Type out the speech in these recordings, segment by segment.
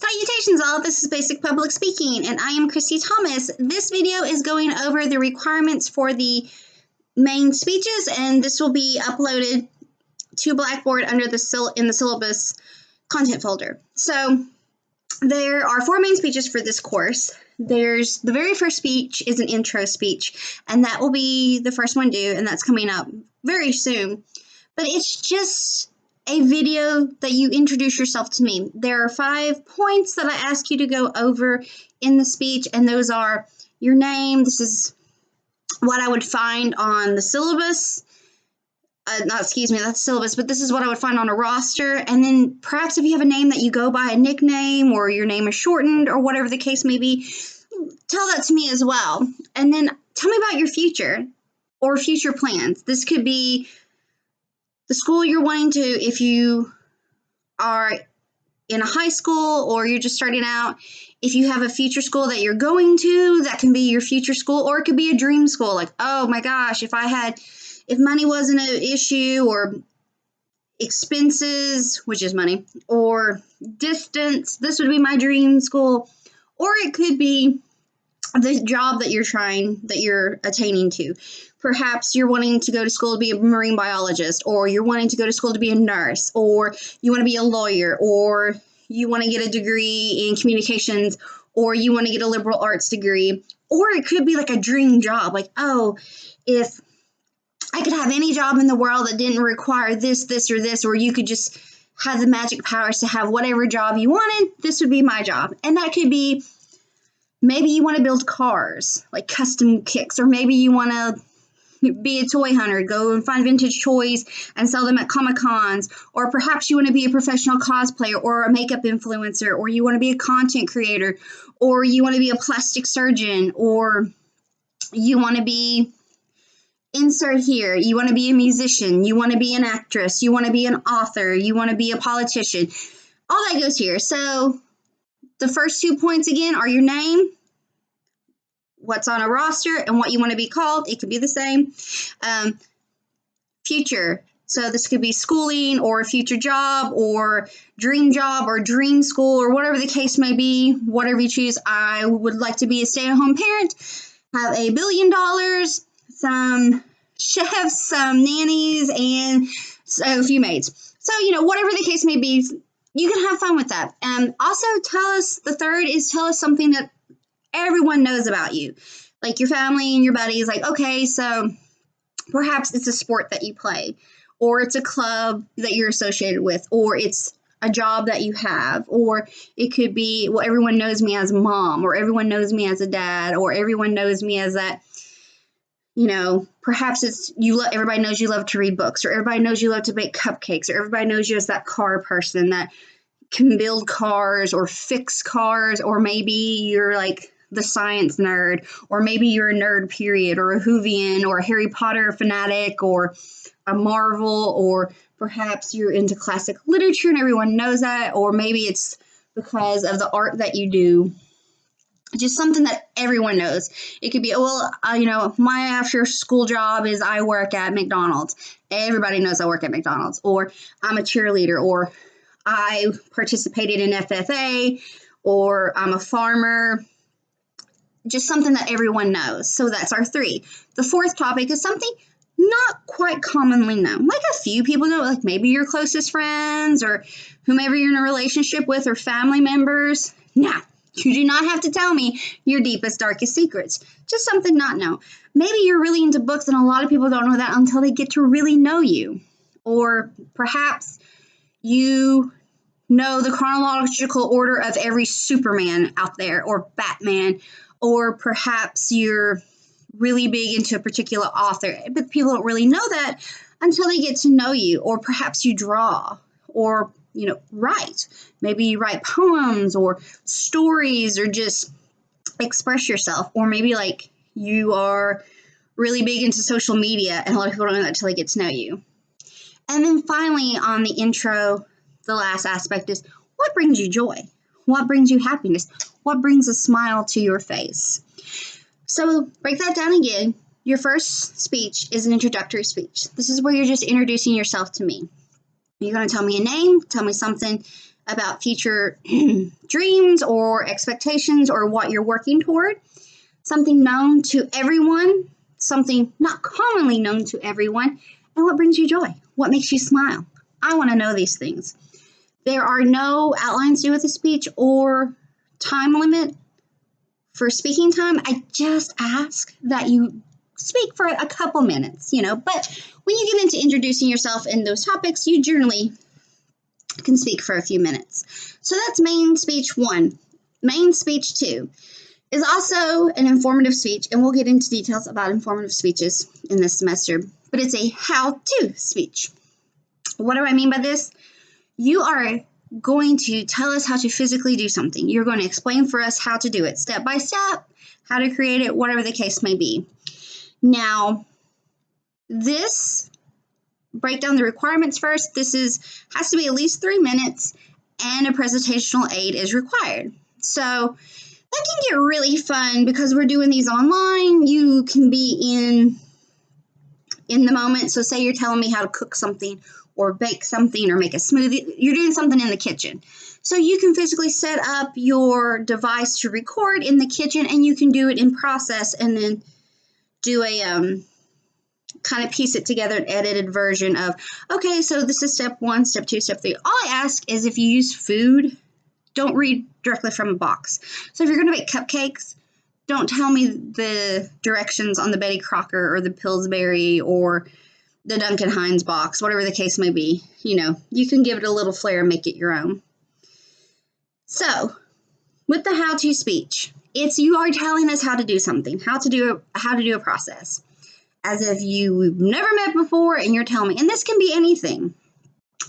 Salutations all, this is Basic Public Speaking, and I am Christy Thomas. This video is going over the requirements for the main speeches, and this will be uploaded to Blackboard under in the syllabus content folder. So there are 4 main speeches for this course. The very first speech is an intro speech, and that will be the first one due, and that's coming up very soon. But it's just a video that you introduce yourself to me. There are 5 points that I ask you to go over in the speech, and those are your name. This is what I would find on the syllabus. Not the syllabus, but this is what I would find on a roster. And then perhaps if you have a name that you go by, a nickname, or your name is shortened, or whatever the case may be, tell that to me as well. And then tell me about your future or future plans. This could be the school you're wanting to, if you are in a high school or you're just starting out. If you have a future school that you're going to, that can be your future school, or it could be a dream school. Like, oh my gosh, if money wasn't an issue, or expenses, which is money, or distance, this would be my dream school. Or it could be the job that you're attaining to. Perhaps you're wanting to go to school to be a marine biologist, or you're wanting to go to school to be a nurse, or you want to be a lawyer, or you want to get a degree in communications, or you want to get a liberal arts degree. Or it could be like a dream job, like, oh, if I could have any job in the world that didn't require this, or this, or you could just have the magic powers to have whatever job you wanted, this would be my job. And that could be, maybe you want to build cars, like custom kicks, or maybe you want to be a toy hunter, go and find vintage toys and sell them at Comic-Cons, or perhaps you want to be a professional cosplayer or a makeup influencer, or you want to be a content creator, or you want to be a plastic surgeon, or you want to be, insert here, you want to be a musician, you want to be an actress, you want to be an author, you want to be a politician. All that goes here. So the first 2 points again are your name, what's on a roster, and what you want to be called. It could be the same. Future. So this could be schooling, or a future job, or dream school, or whatever the case may be, whatever you choose. I would like to be a stay-at-home parent, have $1 billion, some chefs, some nannies, and a few maids. So, whatever the case may be, you can have fun with that. Also, the third is tell us something that everyone knows about you, like your family and your buddies. Like, okay, so perhaps it's a sport that you play, or it's a club that you're associated with, or it's a job that you have, or it could be, well, everyone knows me as mom, or everyone knows me as a dad, or everyone knows me as that, perhaps it's everybody knows you love to read books, or everybody knows you love to bake cupcakes, or everybody knows you as that car person that can build cars or fix cars, or maybe you're like the science nerd, or maybe you're a nerd period, or a Whovian, or a Harry Potter fanatic, or a Marvel, or perhaps you're into classic literature and everyone knows that, or maybe it's because of the art that you do. Just something that everyone knows. It could be, my after school job is I work at McDonald's. Everybody knows I work at McDonald's. Or I'm a cheerleader, or I participated in FFA, or I'm a farmer. Just something that everyone knows. So that's our 3. The 4th topic is something not quite commonly known. Like a few people know, like maybe your closest friends, or whomever you're in a relationship with, or family members. Now, you do not have to tell me your deepest, darkest secrets. Just something not known. Maybe you're really into books, and a lot of people don't know that until they get to really know you. Or perhaps you know the chronological order of every Superman out there, or Batman. Or perhaps you're really big into a particular author, but people don't really know that until they get to know you. Or perhaps you draw, or write. Maybe you write poems or stories, or just express yourself. Or maybe like you are really big into social media, and a lot of people don't know that until they get to know you. And then finally, on the intro, the last aspect is what brings you joy? What brings you happiness? What brings a smile to your face? So break that down again. Your first speech is an introductory speech. This is where you're just introducing yourself to me. You're going to tell me a name, tell me something about future dreams or expectations or what you're working toward. Something known to everyone, something not commonly known to everyone, and what brings you joy, what makes you smile. I want to know these things. There are no outlines due with a speech or time limit for speaking time. I just ask that you speak for a couple minutes, but when you get into introducing yourself in those topics, you generally can speak for a few minutes. So that's main speech 1. Main speech 2 is also an informative speech, and we'll get into details about informative speeches in this semester, but it's a how-to speech. What do I mean by this? You are going to tell us how to physically do something. You're going to explain for us how to do it, step by step, how to create it, whatever the case may be. Now, this, break down the requirements first. This has to be at least 3 minutes, and a presentational aid is required. So that can get really fun because we're doing these online. You can be in the moment. So say you're telling me how to cook something or bake something or make a smoothie. You're doing something in the kitchen. So you can physically set up your device to record in the kitchen, and you can do it in process and then do a kind of piece it together, an edited version of, okay, so this is step 1, step 2, step 3. All I ask is if you use food, don't read directly from a box. So if you're going to make cupcakes, don't tell me the directions on the Betty Crocker or the Pillsbury or the Duncan Hines box, whatever the case may be. You can give it a little flair and make it your own. So with the how-to speech, it's you are telling us how to do something, how to do a process, as if you've never met before, and you're telling me, and this can be anything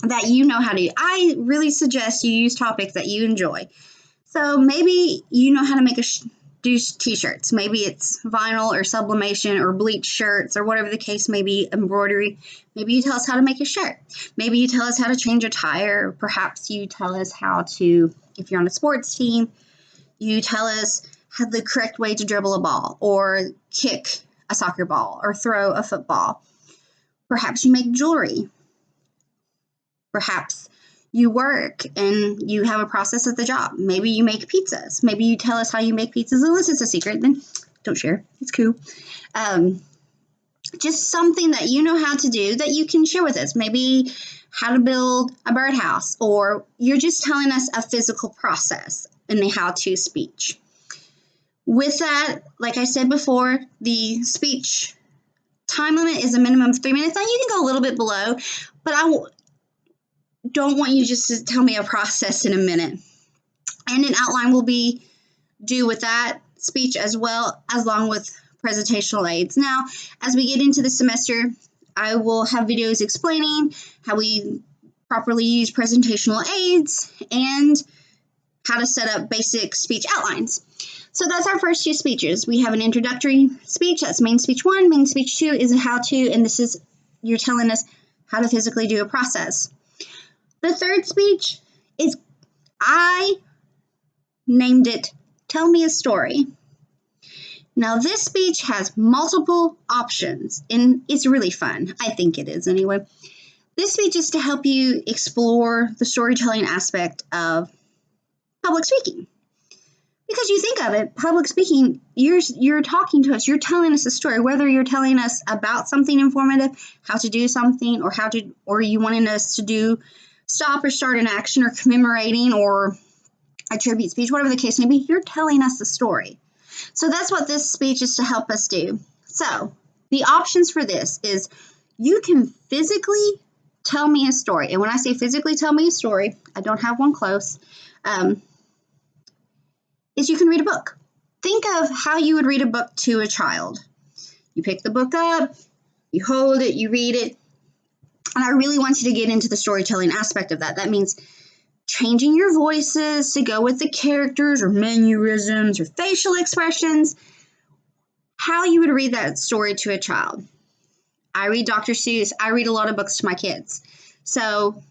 that you know how to do. I really suggest you use topics that you enjoy. So maybe you know how to make do t-shirts. Maybe it's vinyl or sublimation or bleach shirts or whatever the case may be, embroidery. Maybe you tell us how to make a shirt. Maybe you tell us how to change a tire. Perhaps you tell us how to, if you're on a sports team, you tell us how the correct way to dribble a ball or kick a soccer ball or throw a football. Perhaps you make jewelry. Perhaps you work and you have a process at the job. Maybe you make pizzas. Maybe you tell us how you make pizzas. Unless it's a secret, then don't share. It's cool. Just something that you know how to do that you can share with us. Maybe how to build a birdhouse, or you're just telling us a physical process in the how-to speech. With that, like I said before, the speech time limit is a minimum of 3 minutes. Now, you can go a little bit below, but I don't want you just to tell me a process in a minute. And an outline will be due with that speech as well, along with presentational aids. Now, as we get into the semester, I will have videos explaining how we properly use presentational aids and how to set up basic speech outlines. So that's our first 2 speeches. We have an introductory speech, that's main speech 1. Main speech 2 is a how-to, and this is you're telling us how to physically do a process. The third speech is, I named it, Tell Me a Story. Now, this speech has multiple options, and it's really fun. I think it is anyway. This speech is to help you explore the storytelling aspect of public speaking. Because you think of it, public speaking, you're talking to us, you're telling us a story, whether you're telling us about something informative, how to do something, or you wanting us to stop or start an action, or commemorating, or a tribute speech, whatever the case may be, you're telling us a story. So that's what this speech is to help us do. So the options for this is you can physically tell me a story. And when I say physically tell me a story, I don't have one close, is you can read a book. Think of how you would read a book to a child. You pick the book up, you hold it, you read it. And I really want you to get into the storytelling aspect of that. That means changing your voices to go with the characters or mannerisms or facial expressions. How you would read that story to a child. I read Dr. Seuss. I read a lot of books to my kids. So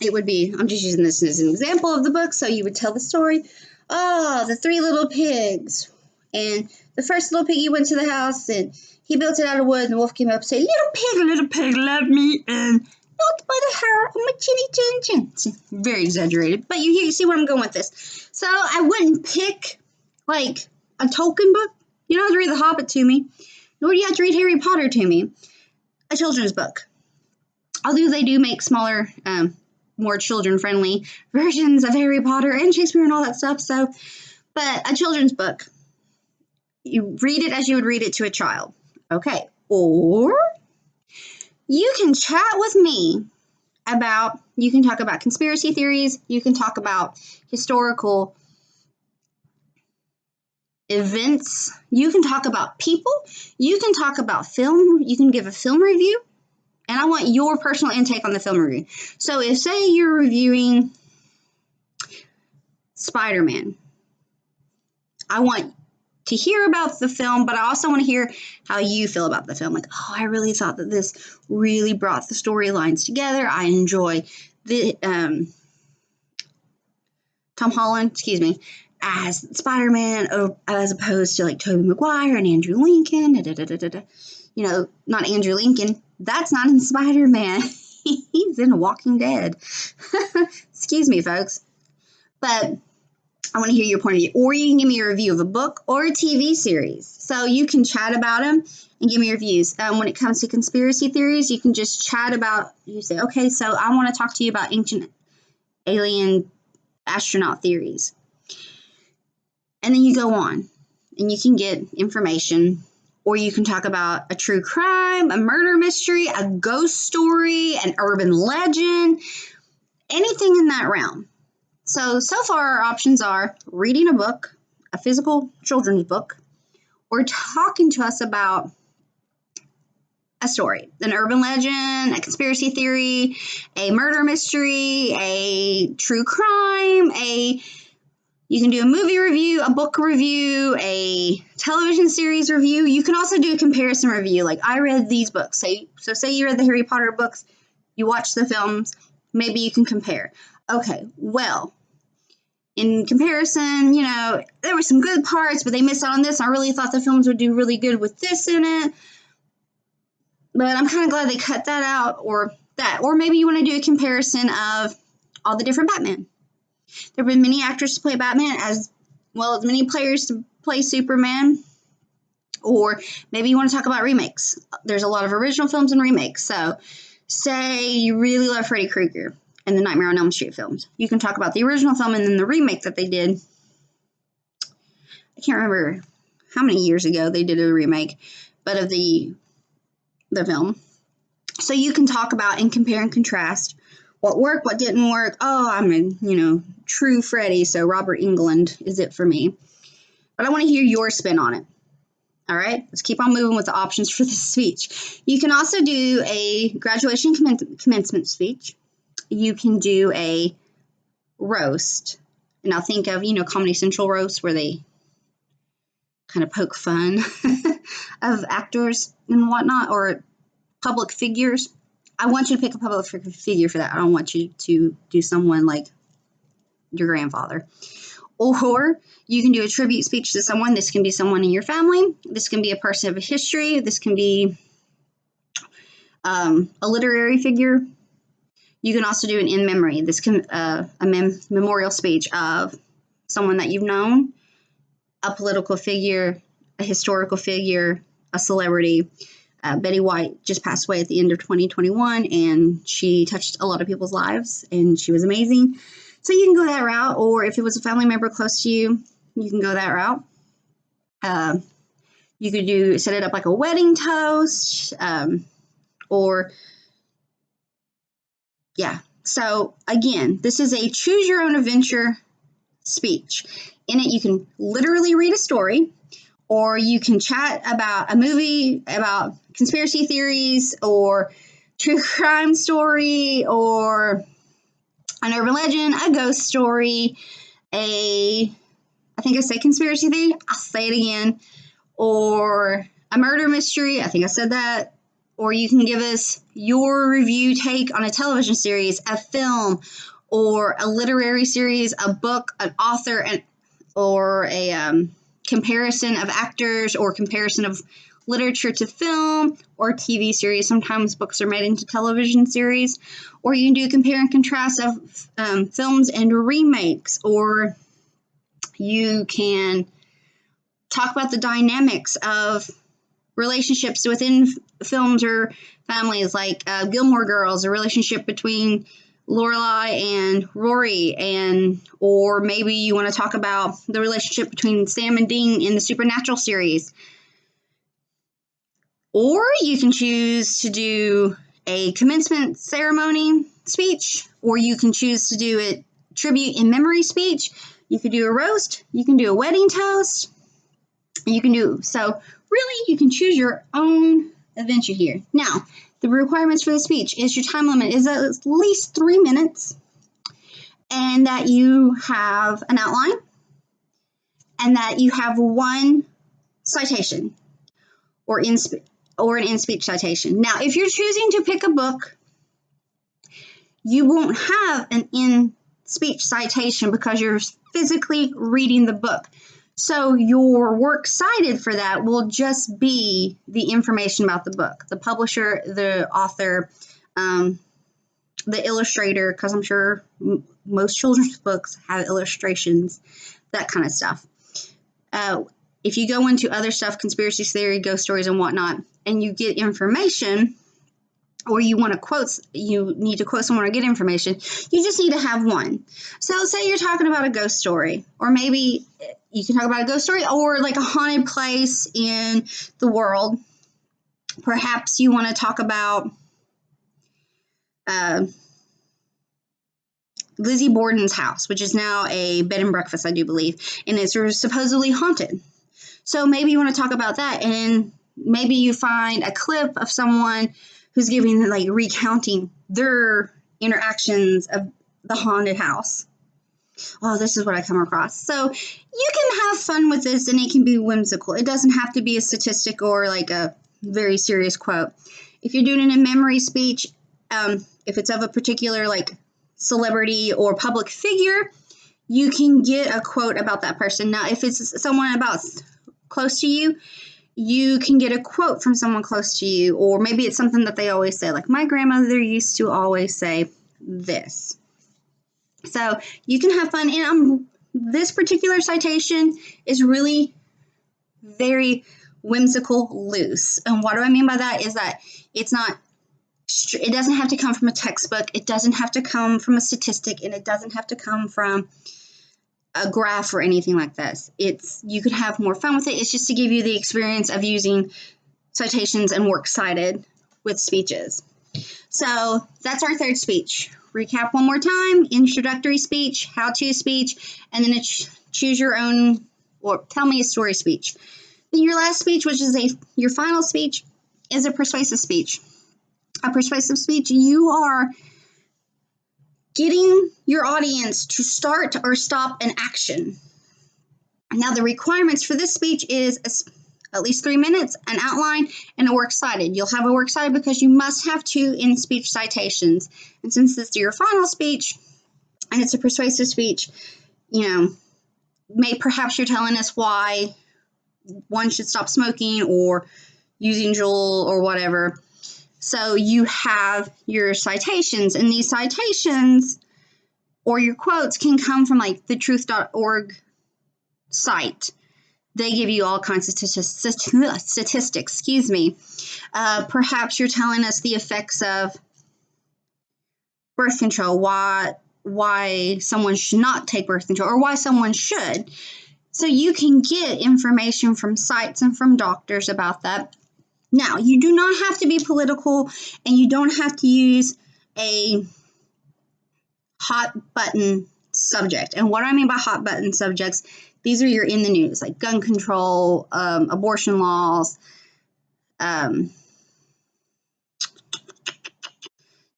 it would be, I'm just using this as an example of the book. So you would tell the story. Oh, the 3 little pigs. And the first little piggy went to the house and he built it out of wood, and the wolf came up and said, little pig, love me. And not by the hair on my chinny chin chin. It's very exaggerated, but you see where I'm going with this. So I wouldn't pick, like, a Tolkien book. You don't have to read The Hobbit to me, nor do you have to read Harry Potter to me. A children's book. Although they do make smaller, more children-friendly versions of Harry Potter and Shakespeare and all that stuff. So, but a children's book, you read it as you would read it to a child. Okay. Or you can chat with me about, you can talk about conspiracy theories. You can talk about historical events. You can talk about people. You can talk about film. You can give a film review. And I want your personal intake on the film review. So if, say, you're reviewing Spider-Man, I want to hear about the film, but I also want to hear how you feel about the film. Like, oh, I really thought that this really brought the storylines together. I enjoy the Tom Holland, as Spider-Man, as opposed to like Tobey Maguire and Andrew Lincoln. You know, not Andrew Lincoln. That's not in Spider-Man. He's in Walking Dead. Excuse me, folks. But I want to hear your point of view. Or you can give me a review of a book or a TV series. So you can chat about them and give me reviews. When it comes to conspiracy theories, you can just chat about, you say, okay, so I want to talk to you about ancient alien astronaut theories. And then you go on and you can get information. Or you can talk about a true crime, a murder mystery, a ghost story, an urban legend, anything in that realm. So far our options are reading a book, a physical children's book, or talking to us about a story, an urban legend, a conspiracy theory, a murder mystery, a true crime, you can do a movie review, a book review, a television series review. You can also do a comparison review. Like, I read these books. So say you read the Harry Potter books, you watch the films, maybe you can compare. Okay, well, in comparison, you know, there were some good parts, but they missed out on this. I really thought the films would do really good with this in it. But I'm kind of glad they cut that out, or that. Or maybe you want to do a comparison of all the different Batman. There have been many actors to play Batman, as well as many players to play Superman. Or maybe you want to talk about remakes. There's a lot of original films and remakes. So, say you really love Freddy Krueger and the Nightmare on Elm Street films. You can talk about the original film and then the remake that they did. I can't remember how many years ago they did a remake, but of the film. So you can talk about and compare and contrast what worked, what didn't work. Oh, I'm a, true Freddy, so Robert Englund is it for me. But I want to hear your spin on it. All right, let's keep on moving with the options for this speech. You can also do a graduation commencement speech. You can do a roast. And now think of, Comedy Central roast where they kind of poke fun of actors and whatnot, or public figures. I want you to pick a public figure for that. I don't want you to do someone like your grandfather. Or you can do a tribute speech to someone. This can be someone in your family. This can be a person of history. This can be a literary figure. You can also do an in memory. This can a memorial speech of someone that you've known, a political figure, a historical figure, a celebrity. Betty White just passed away at the end of 2021, and she touched a lot of people's lives, and she was amazing. So you can go that route, or if it was a family member close to you, you can go that route. You could set it up like a wedding toast, So again, this is a choose your own adventure speech. In it, you can literally read a story, or you can chat about a movie, about conspiracy theories, or true crime story, or an urban legend, a ghost story, I think I said conspiracy theory, I'll say it again, or a murder mystery, I think I said that, or you can give us your review take on a television series, a film, or a literary series, a book, an author, or a comparison of actors, or comparison of literature to film or TV series. Sometimes books are made into television series. Or you can do compare and contrast of films and remakes. Or you can talk about the dynamics of relationships within films or families, like Gilmore Girls, a relationship between Lorelai and Rory, or maybe you want to talk about the relationship between Sam and Dean in the Supernatural series. Or you can choose to do a commencement ceremony speech, or you can choose to do a tribute in memory speech. You could do a roast, you can do a wedding toast, you can do, so really you can choose your own adventure here. Now, the requirements for the speech is your time limit is at least 3 minutes, and that you have an outline, and that you have one citation or an in-speech citation. Now, if you're choosing to pick a book, you won't have an in-speech citation because you're physically reading the book. So your works cited for that will just be the information about the book, the publisher, the author, the illustrator, because I'm sure most children's books have illustrations, that kind of stuff. If you go into other stuff, conspiracy theory, ghost stories, and whatnot, and you get information, or you want to quote, you need to quote someone or get information, you just need to have one. So say you're talking about a ghost story, or maybe you can talk about a ghost story or like a haunted place in the world. Perhaps you want to talk about Lizzie Borden's house, which is now a bed and breakfast, I do believe, and it's supposedly haunted. So maybe you want to talk about that, and maybe you find a clip of someone who's giving, like, recounting their interactions of the haunted house. Oh, this is what I come across. So you can have fun with this, and it can be whimsical. It doesn't have to be a statistic or like a very serious quote. If you're doing a memory speech, if it's of a particular like celebrity or public figure, you can get a quote about that person. Now, if it's someone about close to you, you can get a quote from someone close to you, or maybe it's something that they always say, like my grandmother used to always say this. So you can have fun. And this particular citation is really very whimsical, loose. And what do I mean by that is that it doesn't have to come from a textbook. It doesn't have to come from a statistic, and it doesn't have to come from a graph or anything like this. You could have more fun with it. It's just to give you the experience of using citations and works cited with speeches. So that's our third speech. Recap one more time: introductory speech, how-to speech, and then choose your own or tell me a story speech. Then your last speech, which is your final speech, is a persuasive speech. A persuasive speech, you are getting your audience to start or stop an action. Now, the requirements for this speech is at least 3 minutes, an outline, and a works cited. You'll have a works cited because you must have 2 in-speech citations. And since this is your final speech and it's a persuasive speech, perhaps you're telling us why one should stop smoking or using Juul or whatever. So you have your citations, and these citations or your quotes can come from like the truth.org site. They give you all kinds of statistics, Perhaps you're telling us the effects of birth control, why someone should not take birth control, or why someone should. So you can get information from sites and from doctors about that. Now, you do not have to be political, and you don't have to use a hot button subject. And what do I mean by hot button subjects? These are your in the news, like gun control, abortion laws,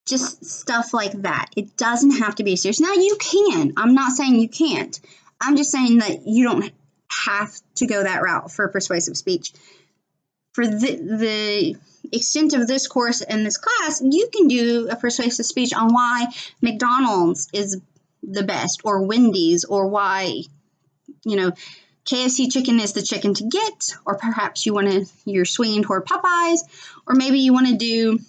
just stuff like that. It doesn't have to be serious. Now, you can. I'm not saying you can't. I'm just saying that you don't have to go that route for persuasive speech. For the extent of this course and this class, you can do a persuasive speech on why McDonald's is the best, or Wendy's, or why, KFC chicken is the chicken to get, or perhaps you're swinging toward Popeyes, or maybe you want to do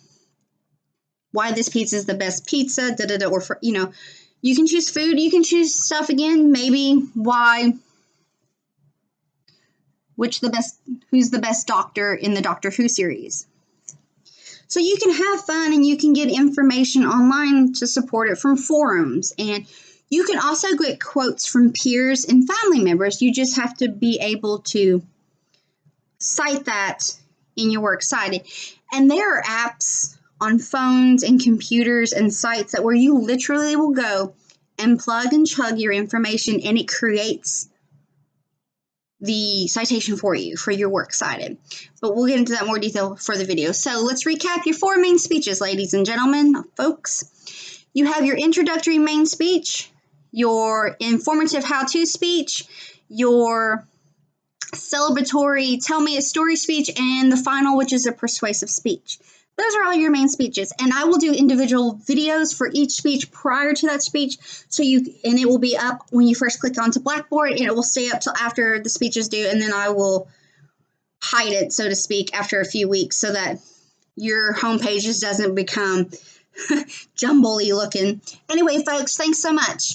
why this pizza is the best pizza, or for, you can choose food, you can choose stuff again, maybe who's the best doctor in the Doctor Who series. So you can have fun and you can get information online to support it from forums. And you can also get quotes from peers and family members. You just have to be able to cite that in your works cited. And there are apps on phones and computers and sites where you literally will go and plug and chug your information, and it creates the citation for you for your works cited. But we'll get into that more detail for the video. So let's recap your 4 main speeches, ladies and gentlemen, folks. You have your introductory main speech, your informative how-to speech, your celebratory tell me a story speech, and the final, which is a persuasive speech. Those are all your main speeches, and I will do individual videos for each speech prior to that speech, and it will be up when you first click onto Blackboard, and it will stay up till after the speech is due, and then I will hide it, so to speak, after a few weeks so that your homepage just doesn't become jumbley looking. Anyway, folks, thanks so much.